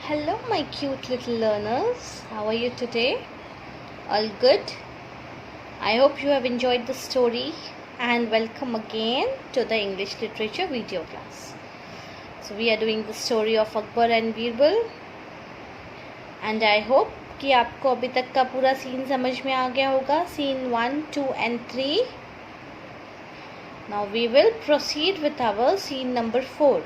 Hello, my cute little learners. How are you today? All good? I hope you have enjoyed the story and welcome again to the English literature video class. So, we are doing the story of Akbar and Birbal, and I hope कि आपको अभी तक का पूरा scene समझ में आ गया होगा. Scene 1, 2 and 3. Now we will proceed with our scene number 4.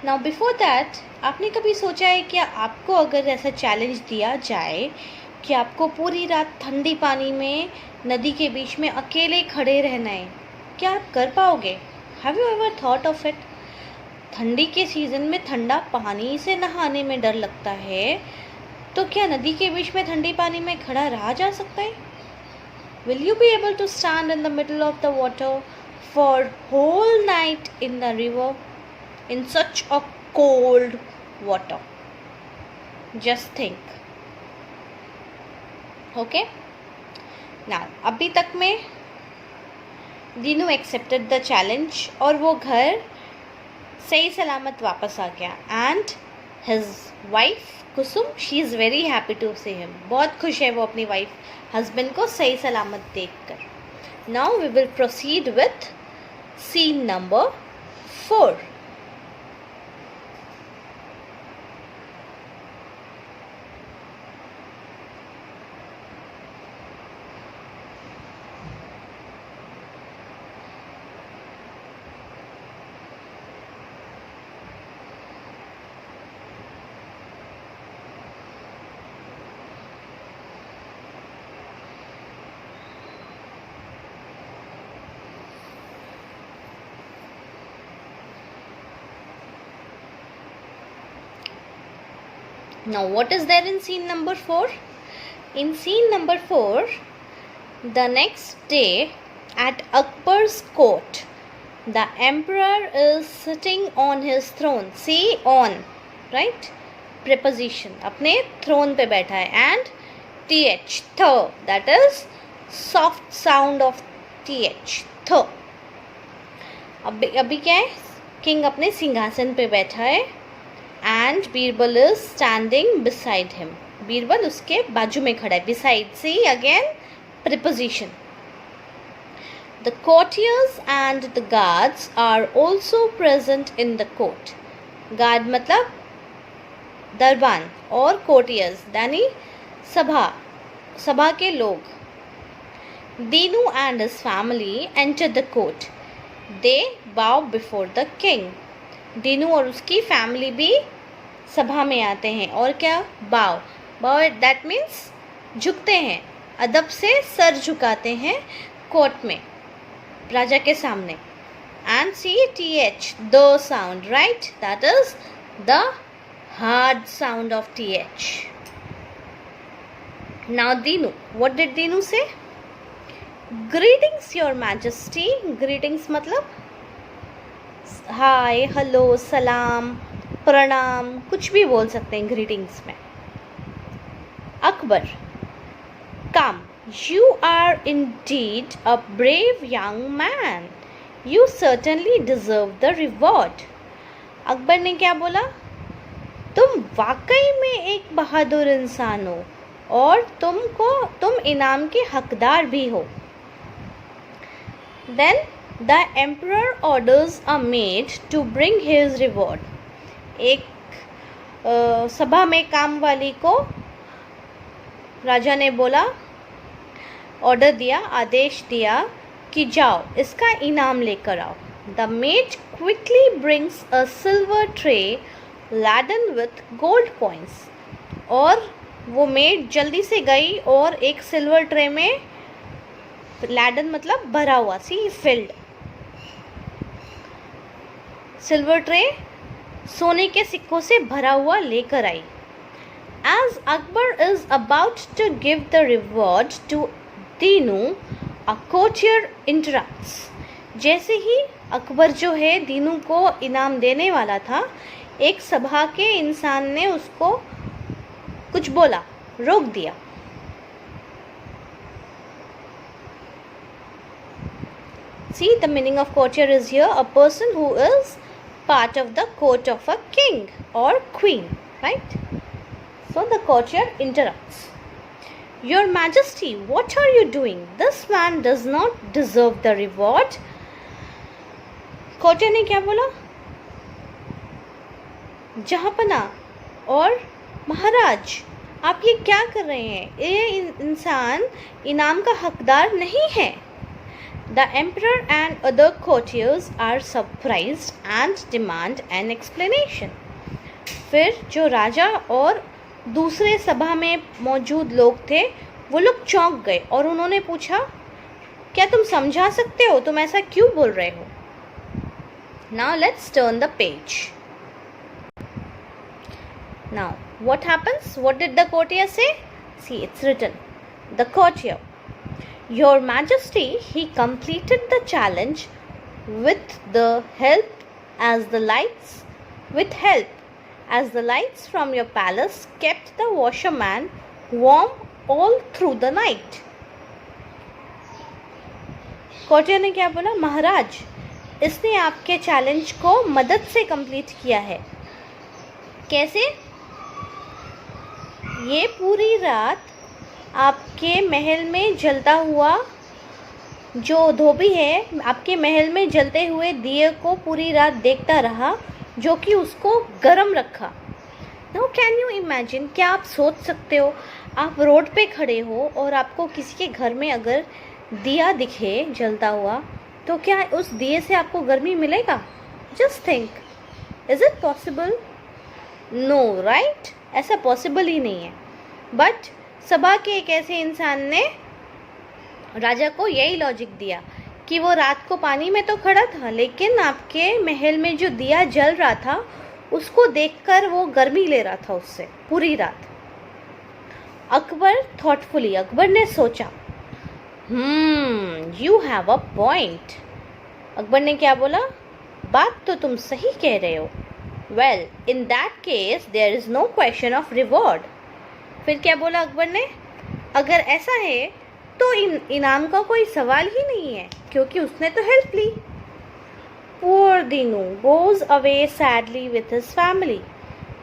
Now before that, आपने कभी सोचा है कि आपको अगर ऐसा चैलेंज दिया जाए कि आपको पूरी रात ठंडी पानी में नदी के बीच में अकेले खड़े रहना है, क्या आप कर पाओगे? Have you ever thought of it? ठंडी के सीज़न में ठंडा पानी से नहाने में डर लगता है, तो क्या नदी के बीच में ठंडी पानी में खड़ा रहा जा सकता है? Will you be able to stand in the middle of the water for whole night in the river in such a cold water? Just think. Okay? Now, अभी तक में दीनू accepted the challenge और वो घर सही सलामत वापस आ गया. And his wife Kusum, she is very happy to see him. बहुत खुश है वो अपनी wife husband को सही सलामत देखकर. Now we will proceed with scene number 4. Now, what is there in scene number 4? In scene number 4, the next day at Akbar's court, the emperor is sitting on his throne. See, on, right? Preposition. अपने throne पे बैठा है. And th, that is soft sound of th, th. अभी क्या है? King अपने सिंहासन पे बैठा है. And Birbal is standing beside him. Birbal उसके बाजू में खड़ा है. Beside, see again, preposition. The courtiers and the guards are also present in the court. Guard मतलब दरबान और courtiers यानी सभा के लोग. Dinu and his family enter the court. They bow before the king. Dinu और उसकी फैमिली भी सभा में आते हैं और क्या? बाव दैट मीन्स झुकते हैं, अदब से सर झुकाते हैं कोर्ट में राजा के सामने. And see th, the sound, right? That is the hard sound of th. Now Dinu, what did Dinu say? Greetings your majesty. Greetings मतलब हाय, हेलो, सलाम, प्रणाम, कुछ भी बोल सकते हैं ग्रीटिंग्स में. Akbar, come, you are indeed a brave young man. You certainly deserve the reward. Akbar ने क्या बोला? तुम वाकई में एक बहादुर इंसान हो और तुम इनाम के हकदार भी हो. Then The emperor orders a maid to bring his reward. एक सभा में काम वाली को राजा ने बोला, ऑर्डर दिया, आदेश दिया कि जाओ इसका इनाम लेकर आओ. The maid quickly brings a silver tray laden with gold coins. और वो मेड जल्दी से गई और एक सिल्वर ट्रे में, laden मतलब भरा हुआ, सी filled, सिल्वर ट्रे सोने के सिक्कों से भरा हुआ लेकर आई. As Akbar is about to give the reward to Dinu, a courtier interrupts. जैसे ही अकबर जो है दीनू को इनाम देने वाला था, एक सभा के इंसान ने उसको कुछ बोला, रोक दिया. See, the meaning of courtier is here a person who is part of the court of a king. or queen, right? So the courtier interrupts. Your Majesty, what are you doing? This man does not deserve the reward. courtier ने क्या बोला? जहाँपना और महाराज, आप ये क्या कर रहे हैं? ये इंसान इनाम का हकदार नहीं है. The emperor and other courtiers are surprised and demand an explanation. फिर जो राजा और दूसरे सभा में मौजूद लोग थे वो लोग चौंक गए और उन्होंने पूछा, क्या तुम समझा सकते हो? तुम ऐसा क्यों बोल रहे हो? Now let's turn the page. Now what happens? What did the courtier say? See, it's written. The courtier, Your Majesty, he completed the challenge with help as the lights from your palace kept the washerman warm all through the night. Courtier ने क्या बोला? महाराज, इसने आपके challenge को मदद से complete किया है. कैसे? ये पूरी रात आपके महल में जलता हुआ जो धोबी है आपके महल में जलते हुए दिए को पूरी रात देखता रहा, जो कि उसको गरम रखा. Now can you imagine? क्या आप सोच सकते हो? आप रोड पे खड़े हो और आपको किसी के घर में अगर दिया दिखे जलता हुआ, तो क्या उस दिए से आपको गर्मी मिलेगा? Just think, is it possible? No, right? ऐसा पॉसिबल ही नहीं है. बट सभा के एक ऐसे इंसान ने राजा को यही लॉजिक दिया कि वो रात को पानी में तो खड़ा था, लेकिन आपके महल में जो दिया जल रहा था उसको देखकर वो गर्मी ले रहा था उससे पूरी रात. अकबर थॉटफुली, अकबर ने सोचा, you have a point. Akbar ने क्या बोला? बात तो तुम सही कह रहे हो. Well, in that case there is no question of reward. फिर क्या बोला अकबर ने? अगर ऐसा है तो इनाम का कोई सवाल ही नहीं है, क्योंकि उसने तो हेल्प ली. Poor Dinu goes away sadly with his family.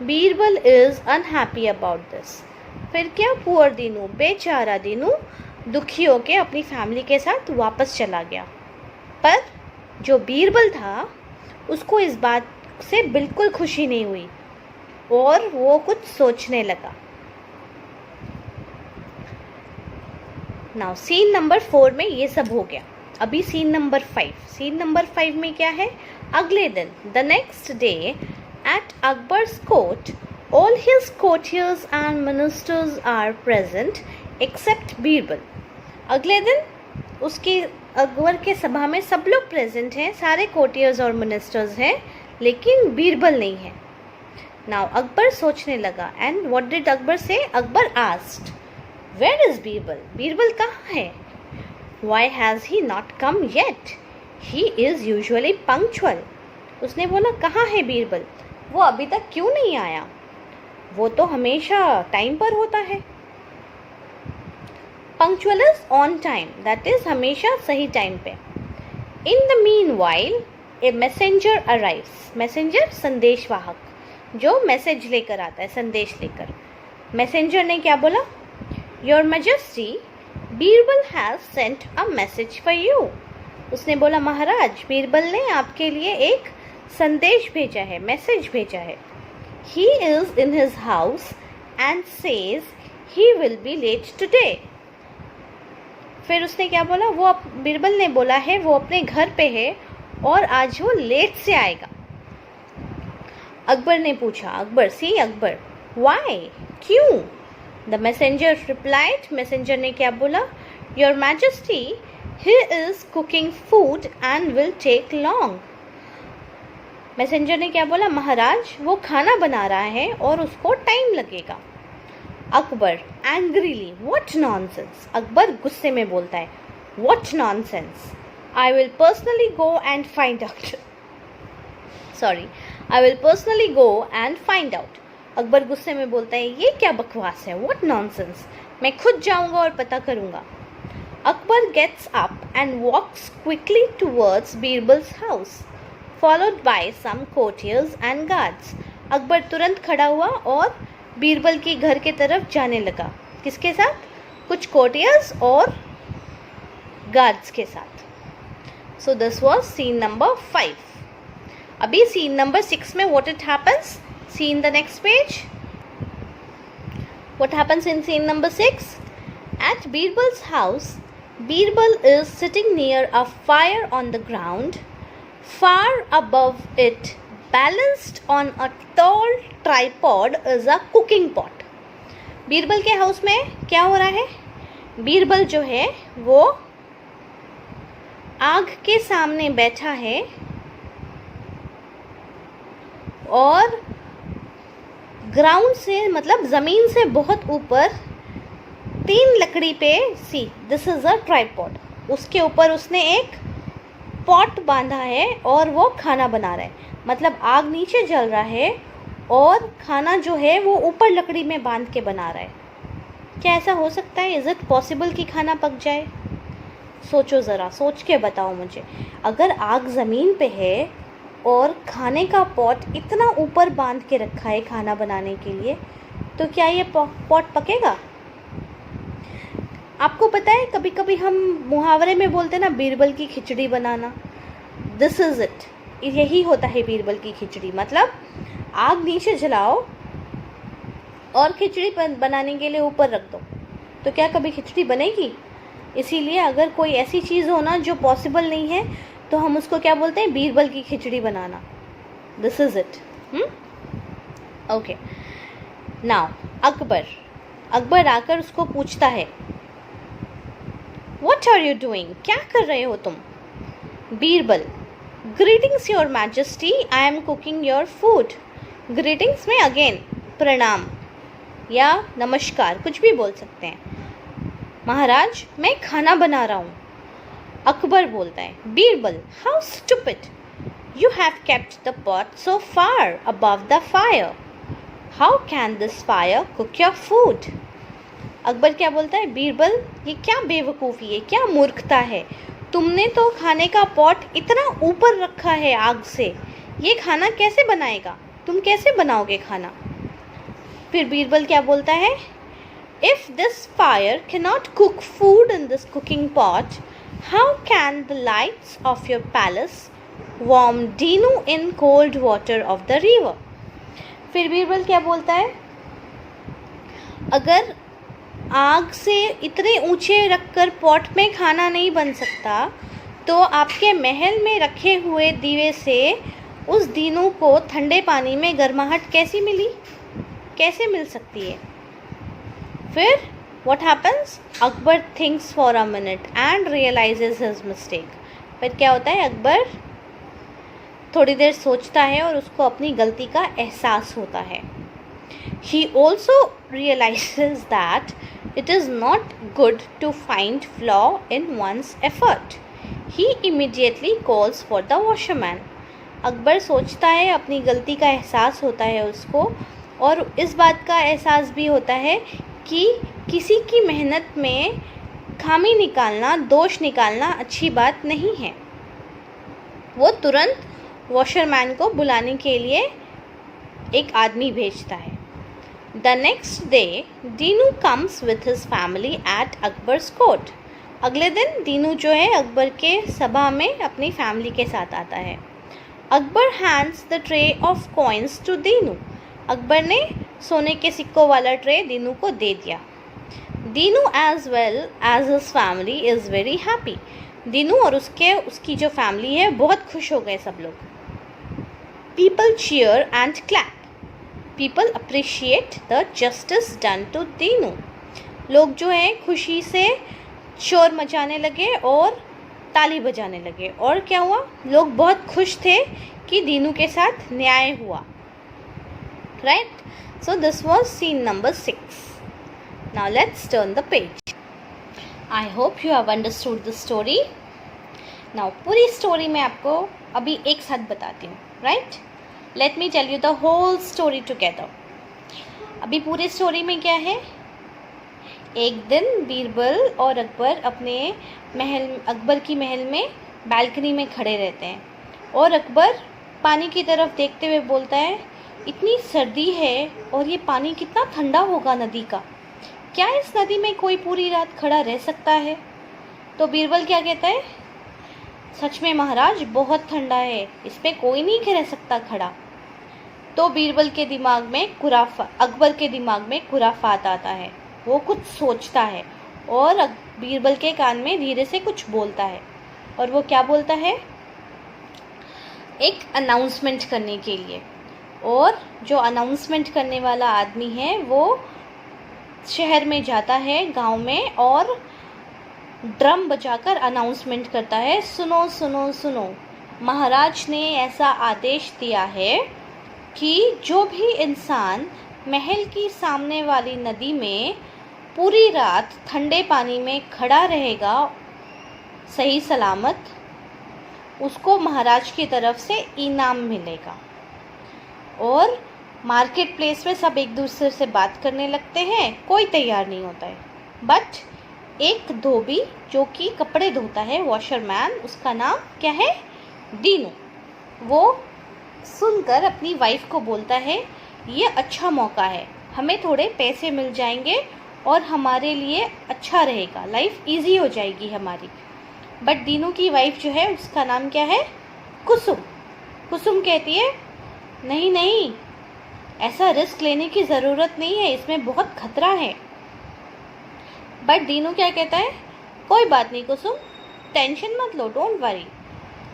Birbal is unhappy about this. फिर क्या? Poor Dinu, बेचारा दीनू दुखी होके अपनी फैमिली के साथ वापस चला गया. पर जो बीरबल था उसको इस बात से बिल्कुल खुशी नहीं हुई और वो कुछ सोचने लगा. नाउ सीन नंबर 4 में ये सब हो गया. अभी सीन नंबर 5. सीन नंबर 5 में क्या है? अगले दिन, the next day at Akbar's court all his courtiers and ministers are present except Birbal. अगले दिन उसकी अकबर के सभा में सब लोग प्रेजेंट हैं, सारे कोर्टियर्स और मिनिस्टर्स हैं, लेकिन बीरबल नहीं है. नाउ अकबर सोचने लगा. And what did Akbar say? Akbar asked, where is Birbal? Birbal कहाँ है? Why has he not come yet? He is usually punctual. उसने बोला, कहाँ है बीरबल? वो अभी तक क्यों नहीं आया? वो तो हमेशा टाइम पर होता है. Punctual is on time, that is हमेशा सही टाइम पे. In the meanwhile, a messenger arrives. Messenger संदेशवाहक, जो मैसेज लेकर आता है, संदेश लेकर. मैसेंजर ने क्या बोला? Your Majesty, Birbal has sent a message for you. उसने बोला, महाराज, बीरबल ने आपके लिए एक संदेश भेजा है, मैसेज भेजा है. He is in his house and says he will be late today. फिर उसने क्या बोला? वो बीरबल ने बोला है वो अपने घर पे है और आज वो लेट से आएगा. अकबर ने पूछा. अकबर, सी अकबर, व्हाई? क्यों? The messenger replied. मैसेंजर ने क्या बोला? Your Majesty, he is cooking food and will take long. Messenger ने क्या बोला? महाराज, वो खाना बना रहा है और उसको टाइम लगेगा. Akbar angrily, what nonsense. Akbar गुस्से में बोलता है, what nonsense. I will personally go and find out. Sorry, I will personally go and find out. Akbar गुस्से में बोलता है, ये क्या बकवास है? What nonsense. मैं खुद जाऊंगा और पता करूंगा. Akbar gets up and walks quickly towards Birbal's house followed by some courtiers and guards. Akbar तुरंत खड़ा हुआ और बीरबल के घर के तरफ जाने लगा। किसके साथ? कुछ कोर्टियर्स और गार्ड्स के साथ। So this was scene number 5। अभी सीन नंबर 6 में what it happens, see in the next page. What happens in scene number 6? At Birbal's house, Birbal is sitting near a fire on the ground. Far above it, balanced on a tall tripod, is a cooking pot. Birbal के house में क्या हो रहा है? बीरबल जो है वो आग के सामने बैठा है और ग्राउंड से मतलब ज़मीन से बहुत ऊपर 3 लकड़ी पे, see this is a tripod, उसके ऊपर उसने एक पॉट बांधा है और वो खाना बना रहा है। मतलब आग नीचे जल रहा है और खाना जो है वो ऊपर लकड़ी में बांध के बना रहा है। क्या ऐसा हो सकता है? इज़ इट पॉसिबल कि खाना पक जाए? सोचो ज़रा, सोच के बताओ मुझे। अगर आग ज़मीन पे है और खाने का पॉट इतना ऊपर बांध के रखा है खाना बनाने के लिए, तो क्या ये पॉट पकेगा? आपको पता है कभी कभी हम मुहावरे में बोलते हैं ना, बीरबल की खिचड़ी बनाना। दिस इज़ इट, यही होता है बीरबल की खिचड़ी। मतलब आग नीचे जलाओ और खिचड़ी बनाने के लिए ऊपर रख दो, तो क्या कभी खिचड़ी बनेगी? इसीलिए अगर कोई ऐसी चीज़ हो ना जो पॉसिबल नहीं है, तो हम उसको क्या बोलते हैं? बीरबल की खिचड़ी बनाना। This is it. Okay, now Akbar आकर उसको पूछता है, व्हाट आर यू डूइंग? क्या कर रहे हो तुम? Birbal, greetings your majesty, I am cooking your food. Greetings में अगेन प्रणाम या नमस्कार कुछ भी बोल सकते हैं। महाराज, मैं खाना बना रहा हूँ। अकबर बोलता है, Birbal, how stupid, you have kept the pot so far above the fire, how can this fire cook your food? Akbar क्या बोलता है, बीरबल ये क्या बेवकूफ़ी है, क्या मूर्खता है, तुमने तो खाने का पॉट इतना ऊपर रखा है आग से, ये खाना कैसे बनाएगा? तुम कैसे बनाओगे खाना? फिर बीरबल क्या बोलता है, if this fire cannot cook food in this cooking pot, how can the lights of your palace warm Dinu in cold water of the river? फिर बीरबल क्या बोलता है, अगर आग से इतने ऊंचे रखकर पॉट में खाना नहीं बन सकता, तो आपके महल में रखे हुए दीवे से उस दीनू को ठंडे पानी में गर्माहट कैसे मिल सकती है? फिर what happens? Akbar thinks for a minute and realizes his mistake. फिर क्या होता है? अकबर थोड़ी देर सोचता है और उसको अपनी गलती का एहसास होता है। He also realizes that it is not good to find flaw in one's effort. He immediately calls for the washerman. Akbar सोचता है, अपनी गलती का एहसास होता है उसको, और इस बात का एहसास भी होता है कि किसी की मेहनत में खामी निकालना, दोष निकालना अच्छी बात नहीं है। वो तुरंत वॉशरमैन को बुलाने के लिए एक आदमी भेजता है। The next day Dinu comes with his family at Akbar's court. अगले दिन दीनू जो है अकबर के सभा में अपनी फैमिली के साथ आता है। Akbar hands the tray of coins to Dinu. Akbar ने सोने के सिक्कों वाला ट्रे दीनू को दे दिया। Dinu as well as his family is very happy. Dinu और उसकी जो फैमिली है बहुत खुश हो गए सब लोग। People cheer and clap. People appreciate the justice done to Dinu. लोग जो हैं खुशी से शोर मचाने लगे और ताली बजाने लगे। और क्या हुआ? लोग बहुत खुश थे कि दीनू के साथ न्याय हुआ। Right? So this was scene number 6. Now let's turn the page. I hope you have understood the story. Now पूरी स्टोरी मैं आपको अभी एक साथ बताती हूँ. Right? Let me tell you the whole story together. अभी पूरी स्टोरी में क्या है? एक दिन बीरबल और अकबर अपने अकबर की महल में बालकनी में खड़े रहते हैं और अकबर पानी की तरफ देखते हुए बोलता है, इतनी सर्दी है और ये पानी कितना ठंडा होगा नदी का। क्या इस नदी में कोई पूरी रात खड़ा रह सकता है? तो बीरबल क्या कहता है, सच में महाराज बहुत ठंडा है, इस पे कोई नहीं रह सकता खड़ा। तो बीरबल के दिमाग में अकबर के दिमाग में खुराफात आता है। वो कुछ सोचता है और बीरबल के कान में धीरे से कुछ बोलता है। और वो क्या बोलता है, एक अनाउंसमेंट करने के लिए। और जो अनाउंसमेंट करने वाला आदमी है वो शहर में जाता है, गांव में, और ड्रम बजाकर अनाउंसमेंट करता है, सुनो सुनो सुनो, महाराज ने ऐसा आदेश दिया है कि जो भी इंसान महल की सामने वाली नदी में पूरी रात ठंडे पानी में खड़ा रहेगा सही सलामत, उसको महाराज की तरफ से इनाम मिलेगा। और मार्केट प्लेस में सब एक दूसरे से बात करने लगते हैं, कोई तैयार नहीं होता है। बट एक धोबी जो कि कपड़े धोता है, वॉशरमैन, उसका नाम क्या है, दीनू, वो सुनकर अपनी वाइफ को बोलता है, ये अच्छा मौका है, हमें थोड़े पैसे मिल जाएंगे और हमारे लिए अच्छा रहेगा, लाइफ इजी हो जाएगी हमारी। बट दीनू की वाइफ जो है उसका नाम क्या है, कुसुम। कुसुम कहती है, नहीं नहीं, ऐसा रिस्क लेने की ज़रूरत नहीं है, इसमें बहुत खतरा है। बट दीनू क्या कहता है, कोई बात नहीं कुसुम, टेंशन मत लो, डोंट वरी,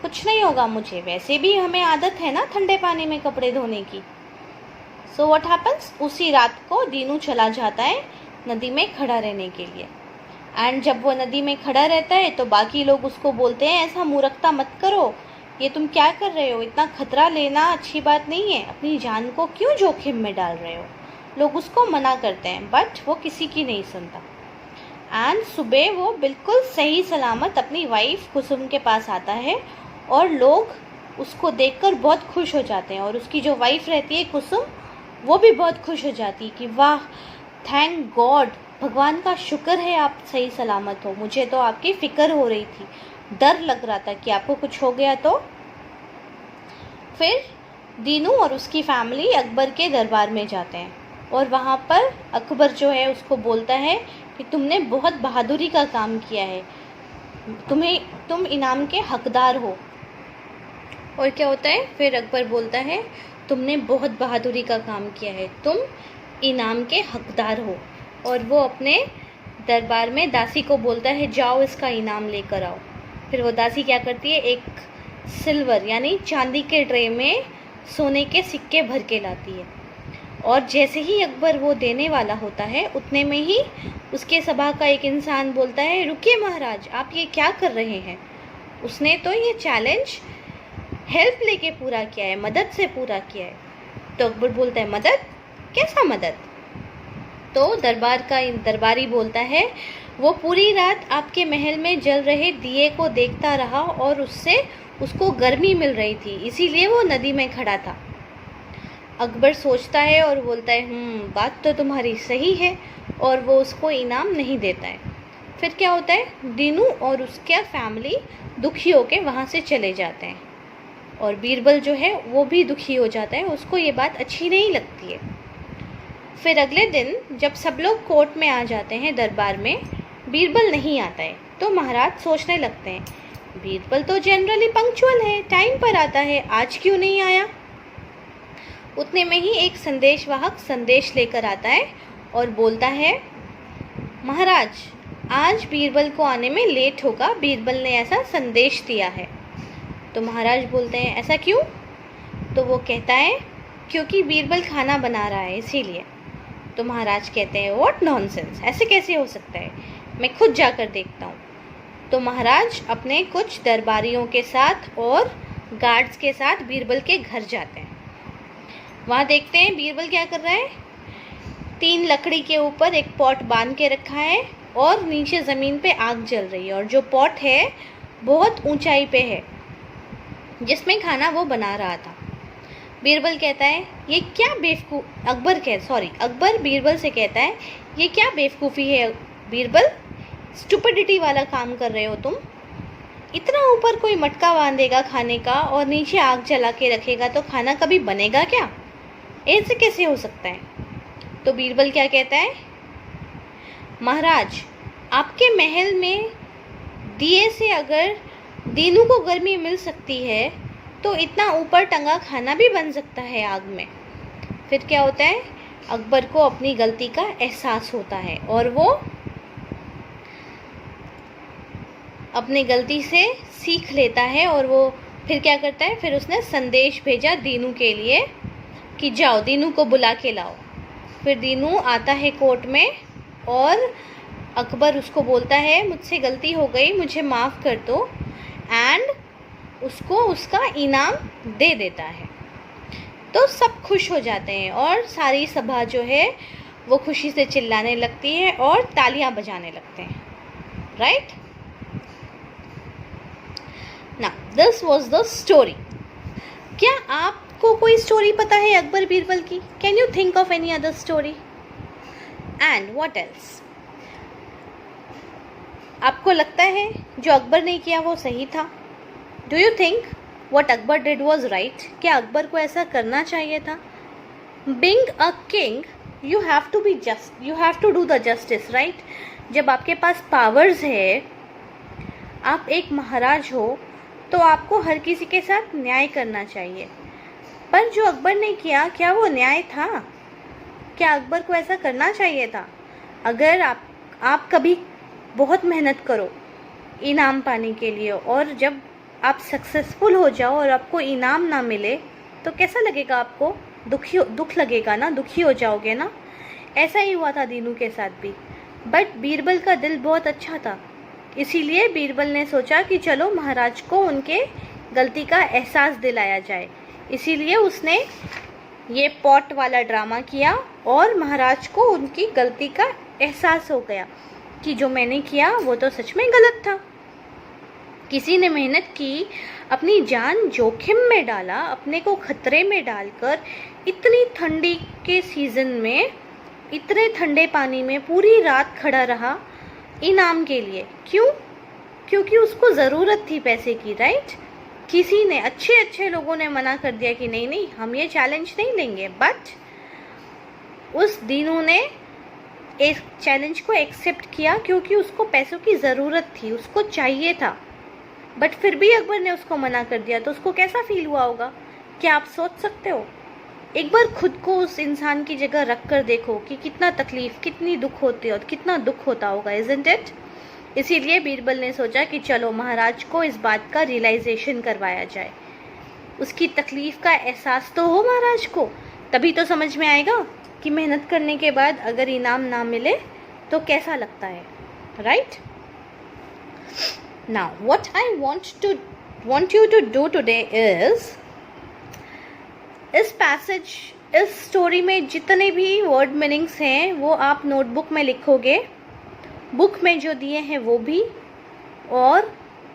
कुछ नहीं होगा मुझे, वैसे भी हमें आदत है ना ठंडे पानी में कपड़े धोने की। सो व्हाट हैपन्स, उसी रात को दीनू चला जाता है नदी में खड़ा रहने के लिए। एंड जब वो नदी में खड़ा रहता है तो बाकी लोग उसको बोलते हैं, ऐसा मूर्खता मत करो, ये तुम क्या कर रहे हो, इतना खतरा लेना अच्छी बात नहीं है, अपनी जान को क्यों जोखिम में डाल रहे हो। लोग उसको मना करते हैं बट वो किसी की नहीं सुनता। एंड सुबह वो बिल्कुल सही सलामत अपनी वाइफ कुसुम के पास आता है और लोग उसको देखकर बहुत खुश हो जाते हैं। और उसकी जो वाइफ रहती है कुसुम, वो भी बहुत खुश हो जाती है कि वाह, थैंक गॉड, भगवान का शुक्र है आप सही सलामत हो, मुझे तो आपकी फ़िक्र हो रही थी, डर लग रहा था कि आपको कुछ हो गया तो। फिर दीनू और उसकी फैमिली अकबर के दरबार में जाते हैं और वहाँ पर अकबर जो है उसको बोलता है कि तुमने बहुत बहादुरी का काम किया है, तुम इनाम के हकदार हो। और क्या होता है, फिर अकबर बोलता है, तुमने बहुत बहादुरी का काम किया है, तुम इनाम के हकदार हो। और वो अपने दरबार में दासी को बोलता है, जाओ इसका इनाम लेकर आओ। फिर वो दासी क्या करती है, एक सिल्वर यानी चांदी के ट्रे में सोने के सिक्के भर के लाती है। और जैसे ही अकबर वो देने वाला होता है उतने में ही उसके सभा का एक इंसान बोलता है, रुकिए महाराज, आप ये क्या कर रहे हैं। उसने तो ये चैलेंज हेल्प लेके पूरा किया है, मदद से पूरा किया है। तो अकबर बोलता है, मदद, कैसा मदद। तो दरबारी बोलता है, वो पूरी रात आपके महल में जल रहे दिए को देखता रहा और उसको गर्मी मिल रही थी, इसीलिए वो नदी में खड़ा था। अकबर सोचता है और बोलता है, बात तो तुम्हारी सही है, और वो उसको इनाम नहीं देता है। फिर क्या होता है, दीनू और उसका फैमिली दुखी होकर वहाँ से चले जाते हैं और बीरबल जो है वो भी दुखी हो जाता है, उसको ये बात अच्छी नहीं लगती है। फिर अगले दिन जब सब लोग कोर्ट में आ जाते हैं दरबार में, बीरबल नहीं आता है। तो महाराज सोचने लगते हैं, बीरबल तो जनरली पंक्चुअल है, टाइम पर आता है, आज क्यों नहीं आया। उतने में ही एक संदेशवाहक संदेश लेकर आता है और बोलता है, महाराज आज बीरबल को आने में लेट होगा, बीरबल ने ऐसा संदेश दिया है। तो महाराज बोलते हैं, ऐसा क्यों। तो वो कहता है, क्योंकि बीरबल खाना बना रहा है इसीलिए। तो महाराज कहते हैं, व्हाट नॉनसेंस, ऐसे कैसे हो सकता है, मैं खुद जाकर देखता हूँ। तो महाराज अपने कुछ दरबारियों के साथ और गार्ड्स के साथ बीरबल के घर जाते हैं। वहाँ देखते हैं बीरबल क्या कर रहा है, 3 लकड़ी के ऊपर एक पॉट बांध के रखा है और नीचे ज़मीन पे आग जल रही है, और जो पॉट है बहुत ऊंचाई पे है जिसमें खाना वो बना रहा था। बीरबल कहता है, ये क्या अकबर बीरबल से कहता है, ये क्या बेवकूफ़ी है बीरबल, स्टुपिडिटी वाला काम कर रहे हो तुम। इतना ऊपर कोई मटका बांधेगा खाने का और नीचे आग जला के रखेगा तो खाना कभी बनेगा क्या। ऐसे कैसे हो सकता है? तो बीरबल क्या कहता है, महाराज आपके महल में दिए से अगर दीनू को गर्मी मिल सकती है तो इतना ऊपर टंगा खाना भी बन सकता है आग में। फिर क्या होता है, अकबर को अपनी गलती का एहसास होता है और वो अपनी गलती से सीख लेता है और वो फिर क्या करता है, फिर उसने संदेश भेजा दीनू के लिए कि जाओ दीनू को बुला के लाओ। फिर दीनू आता है कोर्ट में और अकबर उसको बोलता है मुझसे गलती हो गई, मुझे माफ़ कर दो, एंड उसको उसका इनाम दे देता है। तो सब खुश हो जाते हैं और सारी सभा जो है वो खुशी से चिल्लाने लगती है और तालियां बजाने लगते हैं, right. Now this was the story. क्या आपको कोई स्टोरी पता है अकबर बीरबल की? Can you think of any other story? And what else? आपको लगता है जो अकबर ने किया वो सही था? Do you think what Akbar did was right? क्या अकबर को ऐसा करना चाहिए था? Being a king, you have to be just, you have to do the justice, right? जब आपके पास पावर्स है, आप एक महाराज हो, तो आपको हर किसी के साथ न्याय करना चाहिए। पर जो अकबर ने किया, क्या वो न्याय था? क्या अकबर को ऐसा करना चाहिए था? अगर आप कभी बहुत मेहनत करो इनाम पाने के लिए और जब आप सक्सेसफुल हो जाओ और आपको इनाम ना मिले तो कैसा लगेगा आपको? दुख लगेगा ना, दुखी हो जाओगे ना। ऐसा ही हुआ था दीनू के साथ भी। बट बीरबल का दिल बहुत अच्छा था, इसीलिए बीरबल ने सोचा कि चलो महाराज को उनके गलती का एहसास दिलाया जाए। इसीलिए उसने ये पॉट वाला ड्रामा किया और महाराज को उनकी गलती का एहसास हो गया कि जो मैंने किया वो तो सच में गलत था। किसी ने मेहनत की, अपनी जान जोखिम में डाला, अपने को खतरे में डालकर इतनी ठंडी के सीज़न में इतने ठंडे पानी में पूरी रात खड़ा रहा इनाम के लिए। क्यों? क्योंकि उसको ज़रूरत थी पैसे की, राइट। किसी ने, अच्छे लोगों ने मना कर दिया कि नहीं नहीं हम ये चैलेंज नहीं लेंगे, बट उस दीनू ने इस चैलेंज को एक्सेप्ट किया क्योंकि उसको पैसों की ज़रूरत थी, उसको चाहिए था। बट फिर भी अकबर ने उसको मना कर दिया तो उसको कैसा फील हुआ होगा? क्या आप सोच सकते हो? एक बार खुद को उस इंसान की जगह रख कर देखो कि कितना तकलीफ, कितनी दुख होती है और कितना दुख होता होगा, इज़न्ट इट? इसीलिए बीरबल ने सोचा कि चलो महाराज को इस बात का रियलाइजेशन करवाया जाए, उसकी तकलीफ का एहसास तो हो महाराज को, तभी तो समझ में आएगा कि मेहनत करने के बाद अगर इनाम ना मिले तो कैसा लगता है, right. Now, what I want you to do today is, इस स्टोरी में जितने भी वर्ड मीनिंग्स हैं वो आप नोटबुक में लिखोगे, बुक में जो दिए हैं वो भी, और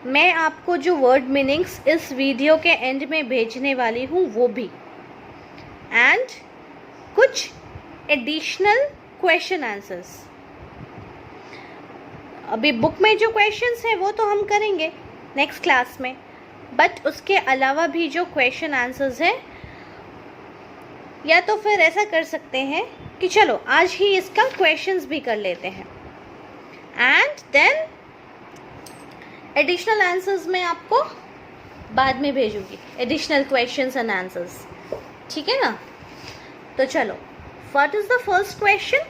मैं आपको जो वर्ड मीनिंग्स इस वीडियो के एंड में भेजने वाली हूँ वो भी, एंड कुछ एडिशनल क्वेश्चन आंसर्स। अभी बुक में जो क्वेश्चंस हैं वो तो हम करेंगे नेक्स्ट क्लास में, बट उसके अलावा भी जो क्वेश्चन आंसर्स हैं, या तो फिर ऐसा कर सकते हैं कि चलो आज ही इसका क्वेश्चंस भी कर लेते हैं, एंड देन एडिशनल आंसर्स मैं आपको बाद में भेजूंगी, एडिशनल क्वेश्चंस एंड आंसर्स, ठीक है ना। तो चलो, what is the first question?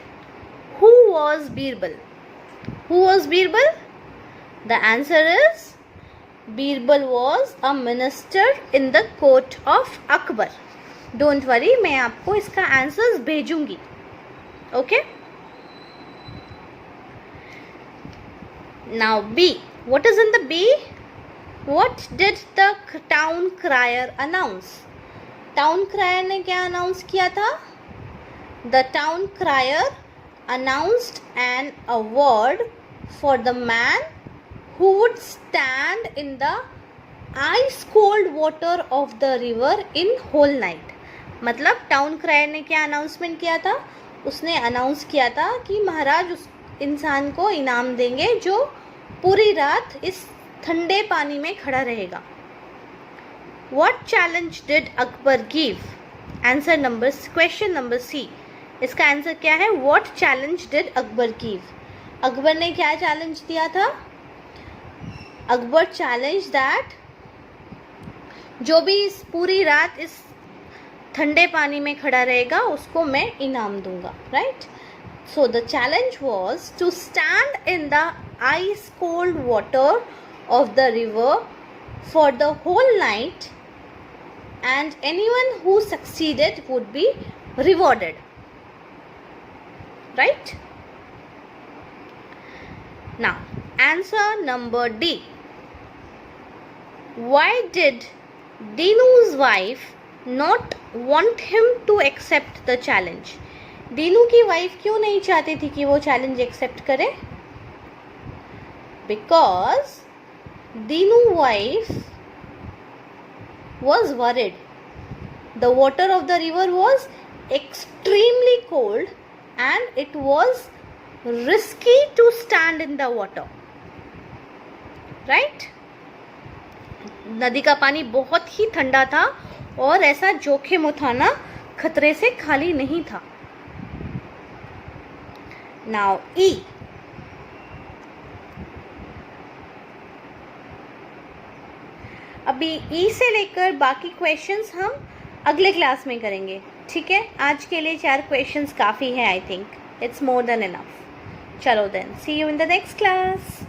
Who was Birbal? Who was Birbal? The answer is Birbal was a minister in the court of Akbar. Don't worry, मैं आपको इसका आंसर्स भेजूंगी, okay? Now B. What is in the B? What did the town crier announce? Town crier ने क्या announce किया था? The town crier announced an award for the man who would stand in the ice cold water of the river in whole night. मतलब town क्रायर ने क्या announcement किया था? उसने अनाउंस किया था कि महाराज उस इंसान को इनाम देंगे जो पूरी रात इस ठंडे पानी में खड़ा रहेगा। What challenge did Akbar give? Answer number question number C, इसका आंसर क्या है? What challenge did Akbar give? Akbar ने क्या चैलेंज दिया था? अकबर चैलेंज दैट जो भी इस पूरी रात इस ठंडे पानी में खड़ा रहेगा उसको मैं इनाम दूंगा, right? So the challenge was to stand in the ice cold water of the river for the whole night and anyone who succeeded would be rewarded, right? Now answer number D, why did Dinu's wife not want him to accept the challenge? Dinu की wife क्यों नहीं चाहती थी कि वो challenge accept करे? Because Dinu wife was worried. The water of the river was extremely cold and it was risky to stand in the water, right? नदी का पानी बहुत ही ठंडा था और ऐसा जोखिम उठाना खतरे से खाली नहीं था. Now E, अभी ई से लेकर बाकी क्वेश्चंस हम अगले क्लास में करेंगे, ठीक है? आज के लिए 4 क्वेश्चंस काफ़ी है. I think it's more than enough. चलो then, see you in the next class.